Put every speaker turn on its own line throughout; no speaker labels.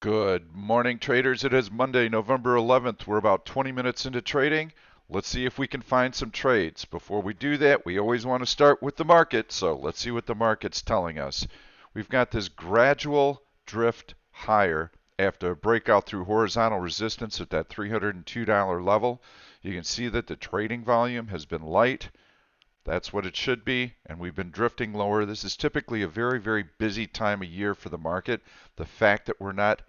Good morning, traders. It is Monday, November 11th. We're about 20 minutes into trading. Let's see if we can find some trades. Before we do that, we always want to start with the market, so let's see what the market's telling us. We've got this gradual drift higher after a breakout through horizontal resistance at that $302 level. You can see that the trading volume has been light. That's what it should be, and we've been drifting lower. This is typically a very, very busy time of year for the market. The fact that we're not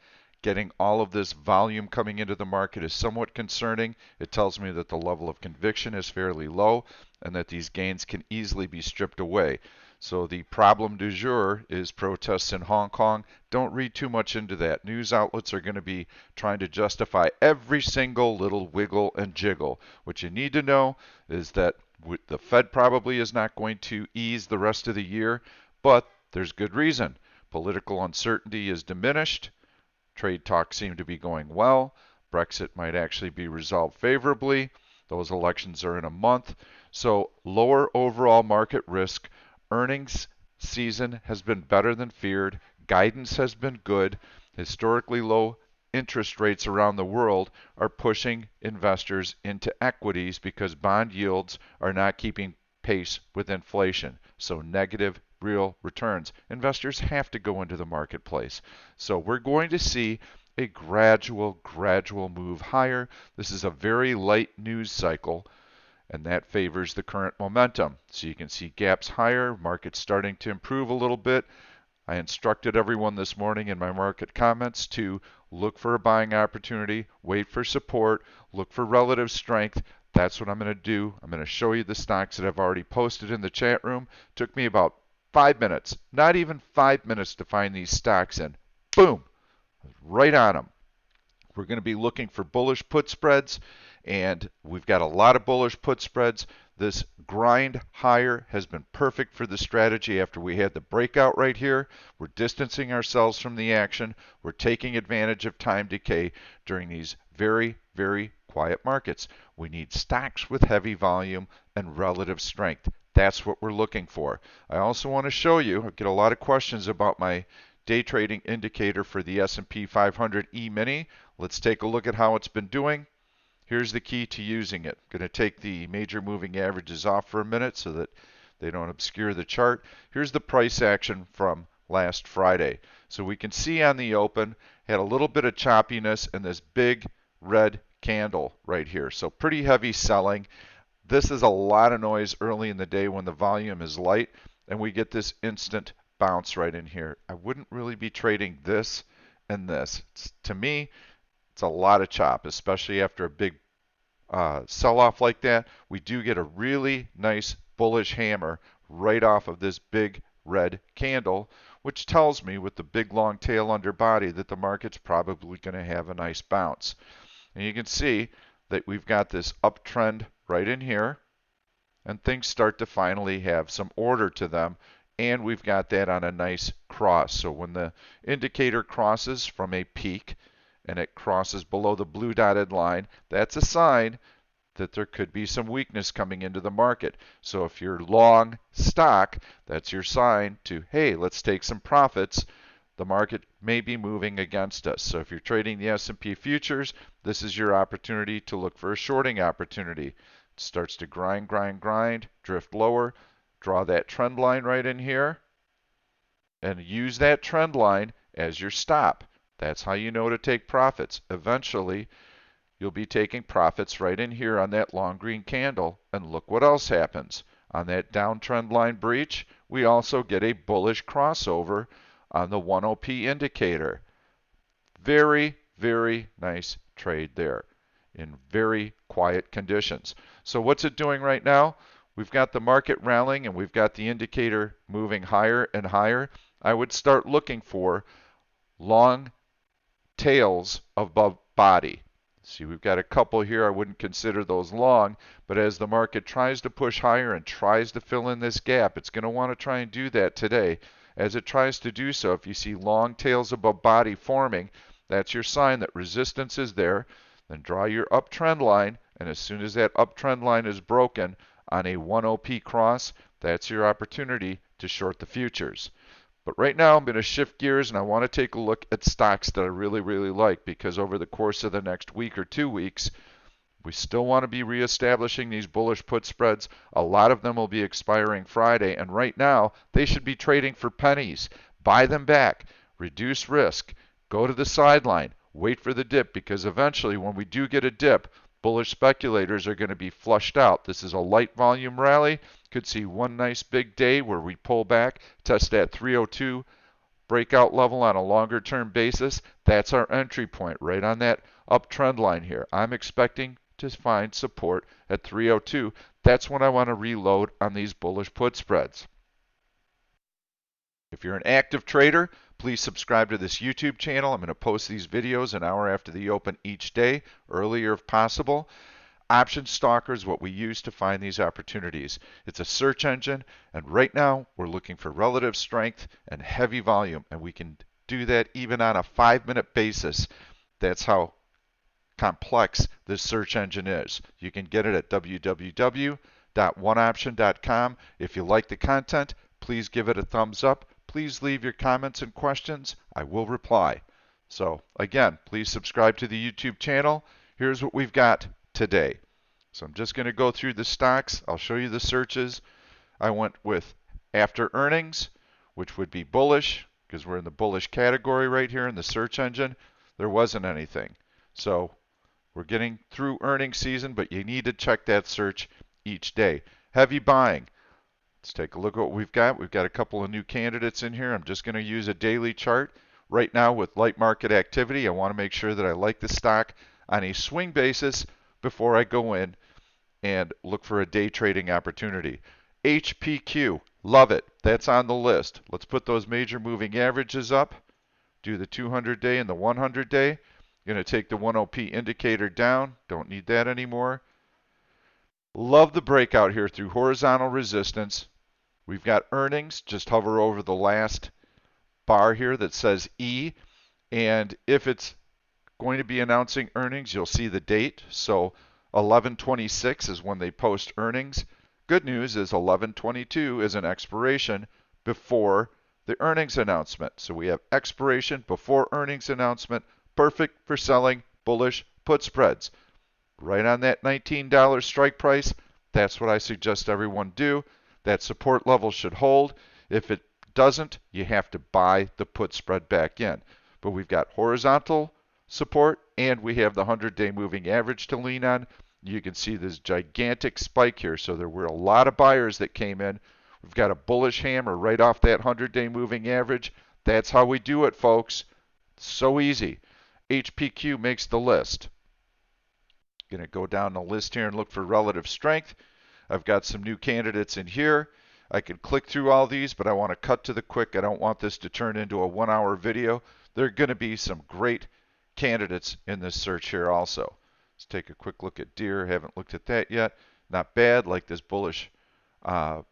getting all of this volume coming into the market is somewhat concerning. It tells me that the level of conviction is fairly low and that these gains can easily be stripped away. So the problem du jour is protests in Hong Kong. Don't read too much into that. News outlets are going to be trying to justify every single little wiggle and jiggle. What you need to know is that the Fed probably is not going to ease the rest of the year, but there's good reason. Political uncertainty is diminished. Trade talks seem to be going well. Brexit might actually be resolved favorably. Those elections are in a month. So lower overall market risk. Earnings season has been better than feared. Guidance has been good. Historically low interest rates around the world are pushing investors into equities because bond yields are not keeping pace with inflation. So negative real returns. Investors have to go into the marketplace. So we're going to see a gradual move higher. This is a very light news cycle, and that favors the current momentum. So you can see gaps higher, markets starting to improve a little bit. I instructed everyone this morning in my market comments to look for a buying opportunity, wait for support, look for relative strength. That's what I'm going to do. I'm going to show you the stocks that I've already posted in the chat room. Took me about 5 minutes, not even 5 minutes to find these stocks, and boom, right on them. We're going to be looking for bullish put spreads, and we've got a lot of bullish put spreads. This grind higher has been perfect for the strategy after we had the breakout right here. We're distancing ourselves from the action. We're taking advantage of time decay during these very, very quiet markets. We need stocks with heavy volume and relative strength. That's what we're looking for. I also want to show you, I get a lot of questions about my day trading indicator for the S&P 500 E-mini. Let's take a look at how it's been doing. Here's the key to using it. I'm going to take the major moving averages off for a minute so that they don't obscure the chart. Here's the price action from last Friday. So we can see on the open, had a little bit of choppiness and this big red candle right here. So pretty heavy selling. This is a lot of noise early in the day when the volume is light, and we get this instant bounce right in here. I wouldn't really be trading this and this. To me, it's a lot of chop, especially after a big sell-off like that. We do get a really nice bullish hammer right off of this big red candle, which tells me with the big long tail underbody that the market's probably going to have a nice bounce. And you can see that we've got this uptrend right in here, and things start to finally have some order to them, and we've got that on a nice cross. So when the indicator crosses from a peak and it crosses below the blue dotted line, that's a sign that there could be some weakness coming into the market. So if you're long stock, that's your sign to, hey, let's take some profits. The market may be moving against us. So if you're trading the S&P futures, this is your opportunity to look for a shorting opportunity. It starts to grind, drift lower, draw that trend line right in here, and use that trend line as your stop. That's how you know to take profits. Eventually, you'll be taking profits right in here on that long green candle, and look what else happens. On that downtrend line breach, we also get a bullish crossover on the 1OP indicator. Very, very nice trade there in very quiet conditions. So what's it doing right now? We've got the market rallying and we've got the indicator moving higher and higher. I would start looking for long tails above body. See, we've got a couple here. I wouldn't consider those long, but as the market tries to push higher and tries to fill in this gap, it's going to want to try and do that today. As it tries to do so, if you see long tails above body forming, that's your sign that resistance is there. Then draw your uptrend line, and as soon as that uptrend line is broken on a 1OP cross, that's your opportunity to short the futures. But right now I'm going to shift gears and I want to take a look at stocks that I really, really like, because over the course of the next week or 2 weeks, we still want to be reestablishing these bullish put spreads. A lot of them will be expiring Friday, and right now they should be trading for pennies. Buy them back, reduce risk, go to the sideline, wait for the dip, because eventually when we do get a dip, bullish speculators are going to be flushed out. This is a light volume rally. Could see one nice big day where we pull back, test that 302 breakout level on a longer term basis. That's our entry point right on that uptrend line here. I'm expecting to find support at 302. That's when I want to reload on these bullish put spreads. If you're an active trader, please subscribe to this YouTube channel. I'm going to post these videos an hour after the open each day, earlier if possible. Option Stalker is what we use to find these opportunities. It's a search engine, and right now we're looking for relative strength and heavy volume, and we can do that even on a 5-minute basis. That's how complex this search engine is. You can get it at www.oneoption.com. If you like the content, please give it a thumbs up. Please leave your comments and questions. I will reply. So again, please subscribe to the YouTube channel. Here's what we've got today. So I'm just going to go through the stocks. I'll show you the searches. I went with after earnings, which would be bullish, because we're in the bullish category right here in the search engine. There wasn't anything. So we're getting through earnings season, but you need to check that search each day. Heavy buying. Let's take a look at what we've got. We've got a couple of new candidates in here. I'm just going to use a daily chart. Right now with light market activity, I want to make sure that I like the stock on a swing basis before I go in and look for a day trading opportunity. HPQ, love it. That's on the list. Let's put those major moving averages up. Do the 200-day and the 100-day. Going to take the 10P indicator down. Don't need that anymore. Love the breakout here through horizontal resistance. We've got earnings. Just hover over the last bar here that says E. And if it's going to be announcing earnings, you'll see the date. So 11/26 is when they post earnings. Good news is 11/22 is an expiration before the earnings announcement. So we have expiration before earnings announcement. Perfect for selling bullish put spreads. Right on that $19 strike price. That's what I suggest everyone do. That support level should hold. If it doesn't, you have to buy the put spread back in. But we've got horizontal support and we have the 100-day moving average to lean on. You can see this gigantic spike here. So there were a lot of buyers that came in. We've got a bullish hammer right off that 100-day moving average. That's how we do it, folks. So easy. HPQ makes the list. Going to go down the list here and look for relative strength. I've got some new candidates in here. I can click through all these, but I want to cut to the quick. I don't want this to turn into a 1-hour video. There are going to be some great candidates in this search here also. Let's take a quick look at Deere. Haven't looked at that yet. Not bad, like this bullish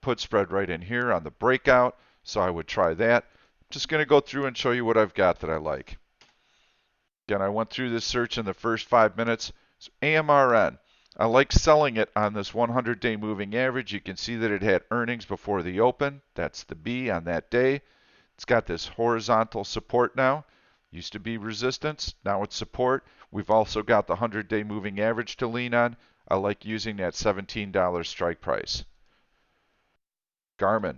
put spread right in here on the breakout. So I would try that. Just going to go through and show you what I've got that I like. Again, I went through this search in the first 5 minutes. So AMRN. I like selling it on this 100-day moving average. You can see that it had earnings before the open. That's the B on that day. It's got this horizontal support now. Used to be resistance. Now it's support. We've also got the 100-day moving average to lean on. I like using that $17 strike price. Garmin.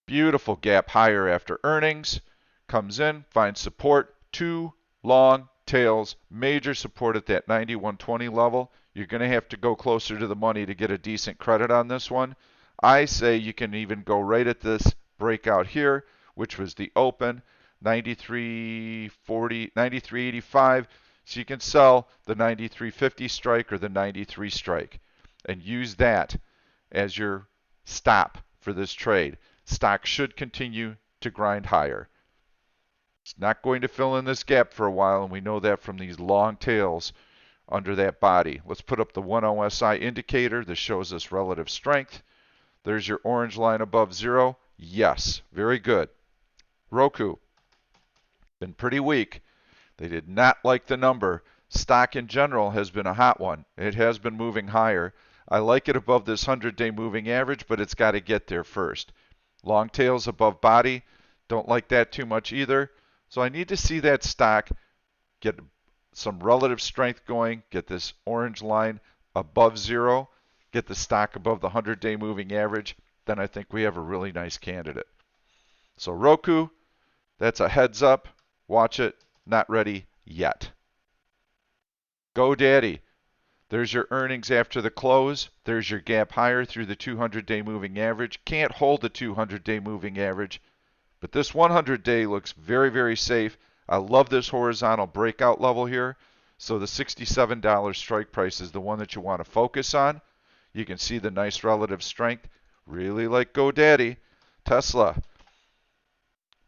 Beautiful gap higher after earnings. Comes in, finds support. 2 long tails, major support at that 91.20 level. You're going to have to go closer to the money to get a decent credit on this one. I say you can even go right at this breakout here, which was the open, 93.40, 93.85. So you can sell the 93.50 strike or the 93 strike and use that as your stop for this trade. Stock should continue to grind higher. It's not going to fill in this gap for a while, and we know that from these long tails under that body. Let's put up the 1 OSI indicator. This shows us relative strength. There's your orange line above 0. Yes, very good. Roku, been pretty weak. They did not like the number. Stock in general has been a hot one. It has been moving higher. I like it above this 100-day moving average, but it's got to get there first. Long tails above body, don't like that too much either. So I need to see that stock get some relative strength going, get this orange line above zero, get the stock above the 100-day moving average, then I think we have a really nice candidate. So Roku, that's a heads up. Watch it. Not ready yet. GoDaddy. There's your earnings after the close. There's your gap higher through the 200-day moving average. Can't hold the 200-day moving average, but this 100-day looks very, very safe. I love this horizontal breakout level here. So the $67 strike price is the one that you want to focus on. You can see the nice relative strength. Really like GoDaddy. Tesla,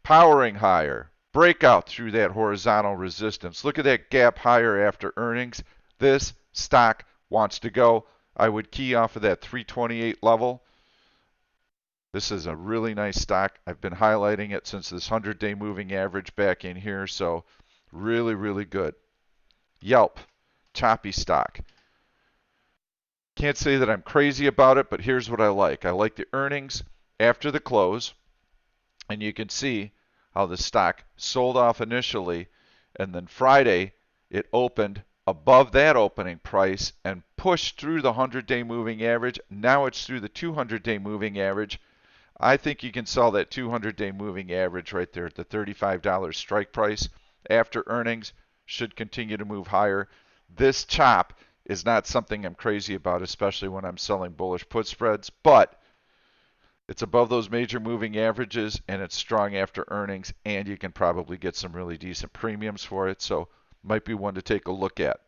powering higher. Breakout through that horizontal resistance. Look at that gap higher after earnings. This stock wants to go. I would key off of that 328 level. This is a really nice stock. I've been highlighting it since this 100-day moving average back in here, so really, really good. Yelp, choppy stock. Can't say that I'm crazy about it, but here's what I like. I like the earnings after the close, and you can see how the stock sold off initially, and then Friday it opened above that opening price and pushed through the 100-day moving average. Now it's through the 200-day moving average. I think you can sell that 200-day moving average right there at the $35 strike price. After earnings, should continue to move higher. This chop is not something I'm crazy about, especially when I'm selling bullish put spreads, but it's above those major moving averages, and it's strong after earnings, and you can probably get some really decent premiums for it, so might be one to take a look at.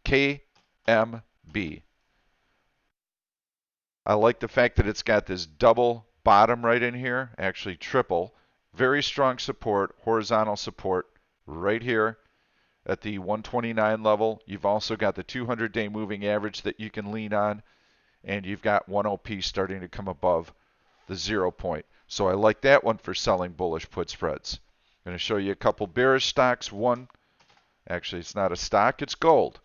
KMB. I like the fact that it's got this double bottom right in here, actually triple. Very strong support, horizontal support right here at the 129 level. You've also got the 200-day moving average that you can lean on, and you've got 1OP starting to come above the 0 point. So I like that one for selling bullish put spreads. I'm going to show you a couple bearish stocks. One, actually it's not a stock, it's gold.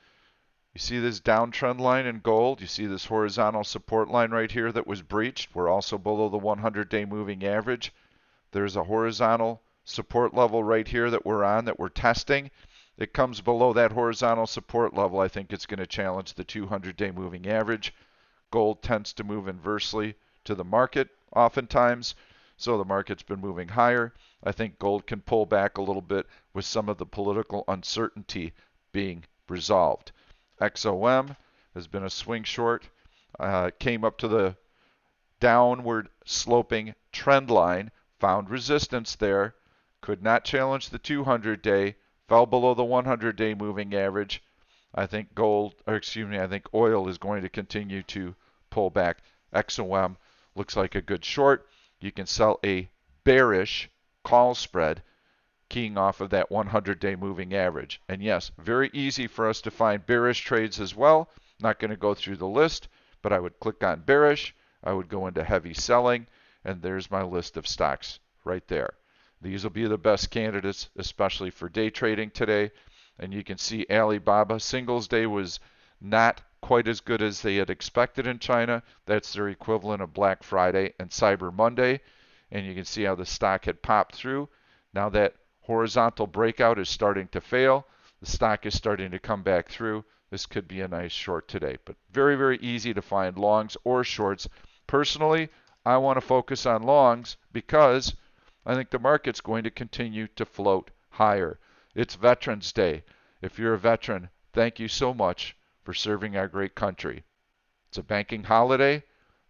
You see this downtrend line in gold? You see this horizontal support line right here that was breached? We're also below the 100-day moving average. There's a horizontal support level right here that we're on, that we're testing. It comes below that horizontal support level. I think it's going to challenge the 200-day moving average. Gold tends to move inversely to the market oftentimes, so the market's been moving higher. I think gold can pull back a little bit with some of the political uncertainty being resolved. XOM has been a swing short. Came up to the downward sloping trend line, found resistance there, could not challenge the 200-day, fell below the 100-day moving average. I think I think oil is going to continue to pull back. XOM looks like a good short. You can sell a bearish call spread keying off of that 100-day moving average. And yes, very easy for us to find bearish trades as well. Not going to go through the list, but I would click on bearish. I would go into heavy selling, and there's my list of stocks right there. These will be the best candidates, especially for day trading today. And you can see Alibaba Singles Day was not quite as good as they had expected in China. That's their equivalent of Black Friday and Cyber Monday. And you can see how the stock had popped through. Now that horizontal breakout is starting to fail, the stock is starting to come back through. This could be a nice short today, but very, very easy to find longs or shorts. Personally, I want to focus on longs because I think the market's going to continue to float higher. It's Veterans Day. If you're a veteran, thank you so much for serving our great country. It's a banking holiday.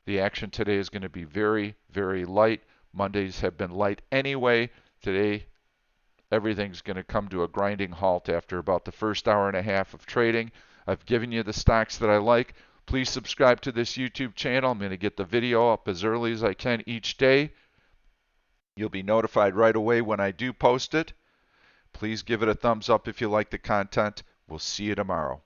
The action today is going to be very, very light. Mondays have been light anyway. Today, everything's going to come to a grinding halt after about the first hour and a half of trading. I've given you the stocks that I like. Please subscribe to this YouTube channel. I'm going to get the video up as early as I can each day. You'll be notified right away when I do post it. Please give it a thumbs up if you like the content. We'll see you tomorrow.